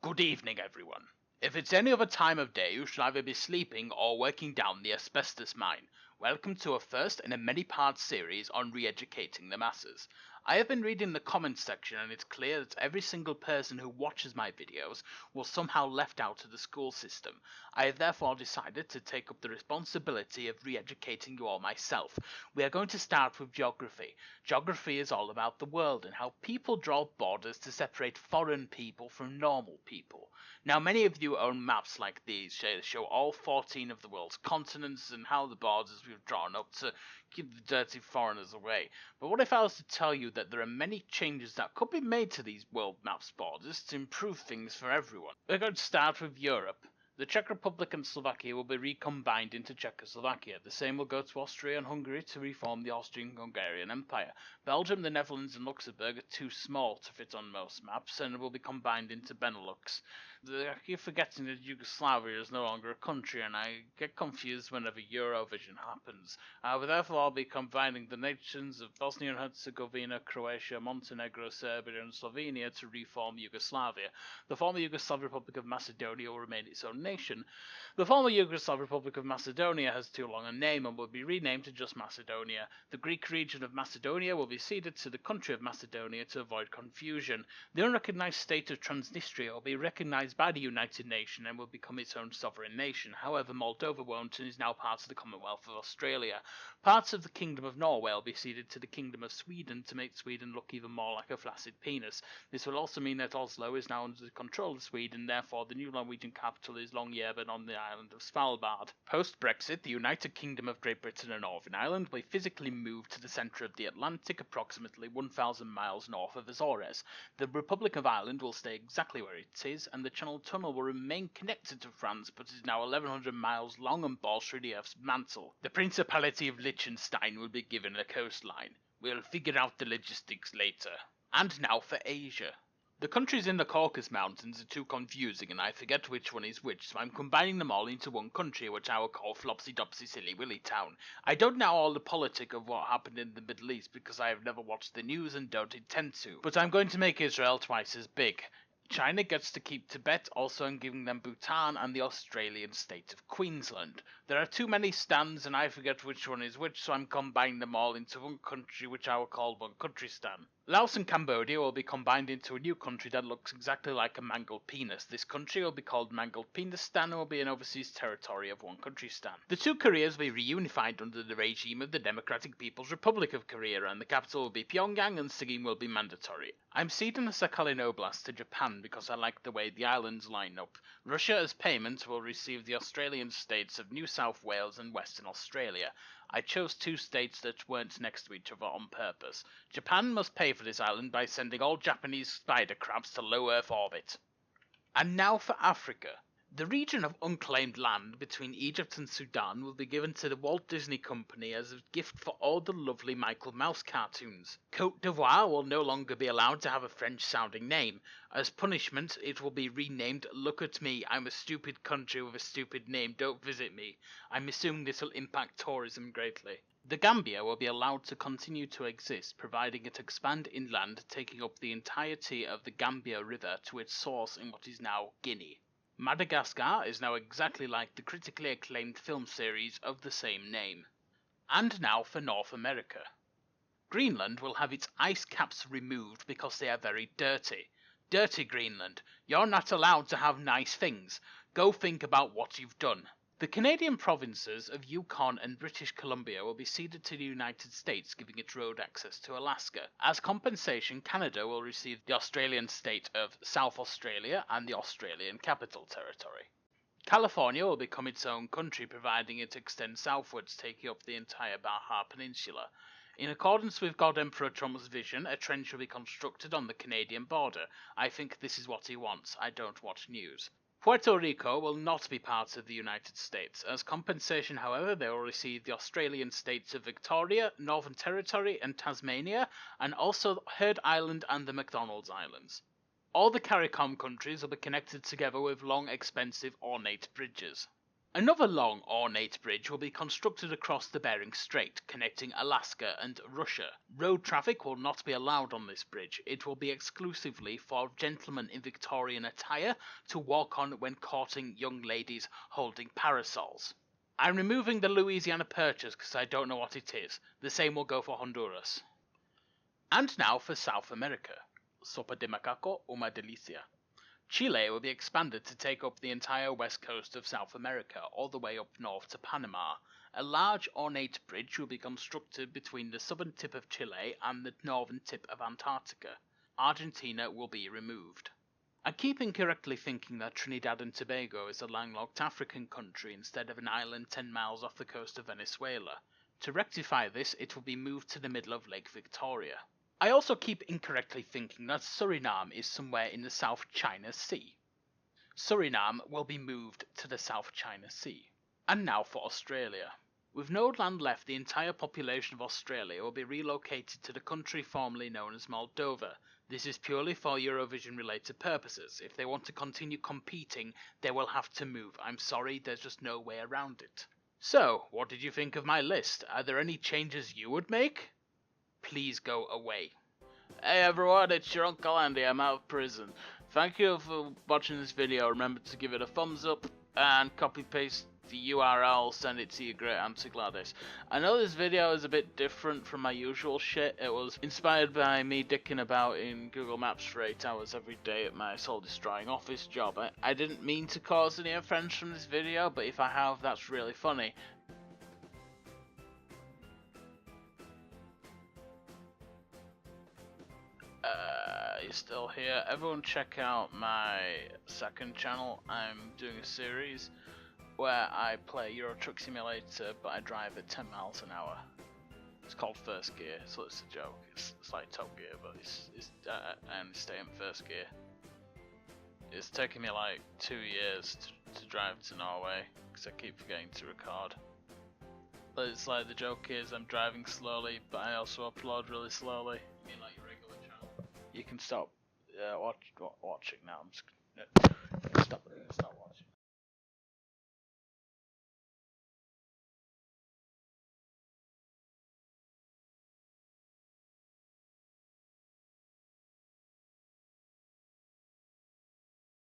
Good evening, everyone. If it's any other time of day, you should either be sleeping or working down the asbestos mine. Welcome to a first in a many-part series on re-educating the masses. I have been reading the comments section and it's clear that every single person who watches my videos was somehow left out of the school system. I have therefore decided to take up the responsibility of re-educating you all myself. We are going to start with geography. Geography is all about the world and how people draw borders to separate foreign people from normal people. Now, many of you own maps like these show all 14 of the world's continents and how the borders we've drawn up to keep the dirty foreigners away. But what if I was to tell you that there are many changes that could be made to these world maps borders to improve things for everyone? We're going to start with Europe. The Czech Republic and Slovakia will be recombined into Czechoslovakia. The same will go to Austria and Hungary to reform the Austrian-Hungarian Empire. Belgium, the Netherlands and Luxembourg are too small to fit on most maps and will be combined into Benelux. I keep forgetting that Yugoslavia is no longer a country and I get confused whenever Eurovision happens. But therefore I'll be combining the nations of Bosnia and Herzegovina, Croatia, Montenegro, Serbia and Slovenia to reform Yugoslavia. The former Yugoslav Republic of Macedonia will remain its own nation. The former Yugoslav Republic of Macedonia has too long a name and will be renamed to just Macedonia. The Greek region of Macedonia will be ceded to the country of Macedonia to avoid confusion. The unrecognized state of Transnistria will be recognized by the United Nations and will become its own sovereign nation. However, Moldova won't and is now part of the Commonwealth of Australia. Parts of the Kingdom of Norway will be ceded to the Kingdom of Sweden to make Sweden look even more like a flaccid penis. This will also mean that Oslo is now under the control of Sweden, therefore the new Norwegian capital is Longyearbyen on the island of Svalbard. Post-Brexit, the United Kingdom of Great Britain and Northern Ireland will physically move to the centre of the Atlantic, approximately 1,000 miles north of Azores. The Republic of Ireland will stay exactly where it is, and the Channel Tunnel will remain connected to France, but is now 1,100 miles long and bores through the Earth's mantle. The Principality of Liechtenstein will be given a coastline. We'll figure out the logistics later. And now for Asia. The countries in the Caucasus Mountains are too confusing and I forget which one is which, so I'm combining them all into one country, which I will call Flopsy Dopsy Silly Willy Town. I don't know all the politic of what happened in the Middle East because I have never watched the news and don't intend to, but I'm going to make Israel twice as big. China gets to keep Tibet, also I'm giving them Bhutan and the Australian state of Queensland. There are too many stands and I forget which one is which, so I'm combining them all into one country, which I will call One Country Stan. Laos and Cambodia will be combined into a new country that looks exactly like a mangled penis. This country will be called Mangled Penistan and will be an overseas territory of One Country Stan. The two Koreas will be reunified under the regime of the Democratic People's Republic of Korea, and the capital will be Pyongyang and singing will be mandatory. I'm ceding the Sakhalin Oblast to Japan because I like the way the islands line up. Russia as payment will receive the Australian states of New South Wales and Western Australia. I chose two states that weren't next to each other on purpose. Japan must pay for this island by sending all Japanese spider crabs to low Earth orbit. And now for Africa. The region of unclaimed land between Egypt and Sudan will be given to the Walt Disney Company as a gift for all the lovely Michael Mouse cartoons. Côte d'Ivoire will no longer be allowed to have a French-sounding name. As punishment, it will be renamed Look at Me, I'm a stupid country with a stupid name, don't visit me. I'm assuming this will impact tourism greatly. The Gambia will be allowed to continue to exist, providing it expand inland, taking up the entirety of the Gambia River to its source in what is now Guinea. Madagascar is now exactly like the critically acclaimed film series of the same name. And now for North America. Greenland will have its ice caps removed because they are very dirty. Dirty Greenland, you're not allowed to have nice things. Go think about what you've done. The Canadian provinces of Yukon and British Columbia will be ceded to the United States, giving it road access to Alaska. As compensation, Canada will receive the Australian state of South Australia and the Australian Capital Territory. California will become its own country, providing it extends southwards, taking up the entire Baja Peninsula. In accordance with God Emperor Trump's vision, a trench will be constructed on the Canadian border. I think this is what he wants. I don't watch news. Puerto Rico will not be part of the United States. As compensation, however, they will receive the Australian states of Victoria, Northern Territory and Tasmania, and also Heard Island and the McDonald's Islands. All the CARICOM countries will be connected together with long, expensive, ornate bridges. Another long, ornate bridge will be constructed across the Bering Strait, connecting Alaska and Russia. Road traffic will not be allowed on this bridge. It will be exclusively for gentlemen in Victorian attire to walk on when courting young ladies holding parasols. I'm removing the Louisiana Purchase because I don't know what it is. The same will go for Honduras. And now for South America. Sopa de macaco, una delicia. Chile will be expanded to take up the entire west coast of South America, all the way up north to Panama. A large ornate bridge will be constructed between the southern tip of Chile and the northern tip of Antarctica. Argentina will be removed. I keep incorrectly thinking that Trinidad and Tobago is a landlocked African country instead of an island 10 miles off the coast of Venezuela. To rectify this, it will be moved to the middle of Lake Victoria. I also keep incorrectly thinking that Suriname is somewhere in the South China Sea. Suriname will be moved to the South China Sea. And now for Australia. With no land left, the entire population of Australia will be relocated to the country formerly known as Moldova. This is purely for Eurovision related purposes. If they want to continue competing, they will have to move. I'm sorry, there's just no way around it. So, what did you think of my list? Are there any changes you would make? Please go away. Hey everyone, it's your Uncle Andy, I'm out of prison. Thank you for watching this video. Remember to give it a thumbs up and copy paste the URL, send it to your great auntie Gladys. I know this video is a bit different from my usual shit. It was inspired by me dicking about in Google Maps for 8 hours every day at my soul destroying office job. I didn't mean to cause any offense from this video, but if I have, that's really funny. You're still here. Everyone check out my second channel. I'm doing a series where I play Euro Truck Simulator, but I drive at 10 miles an hour. It's called First Gear, so it's a joke. It's like Top Gear, but I only stay in first gear. It's taken me like 2 years to drive to Norway, because I keep forgetting to record. But it's like, the joke is I'm driving slowly, but I also upload really slowly. I mean, like your regular channel. You can stop watching now. I'm just gonna stop watching.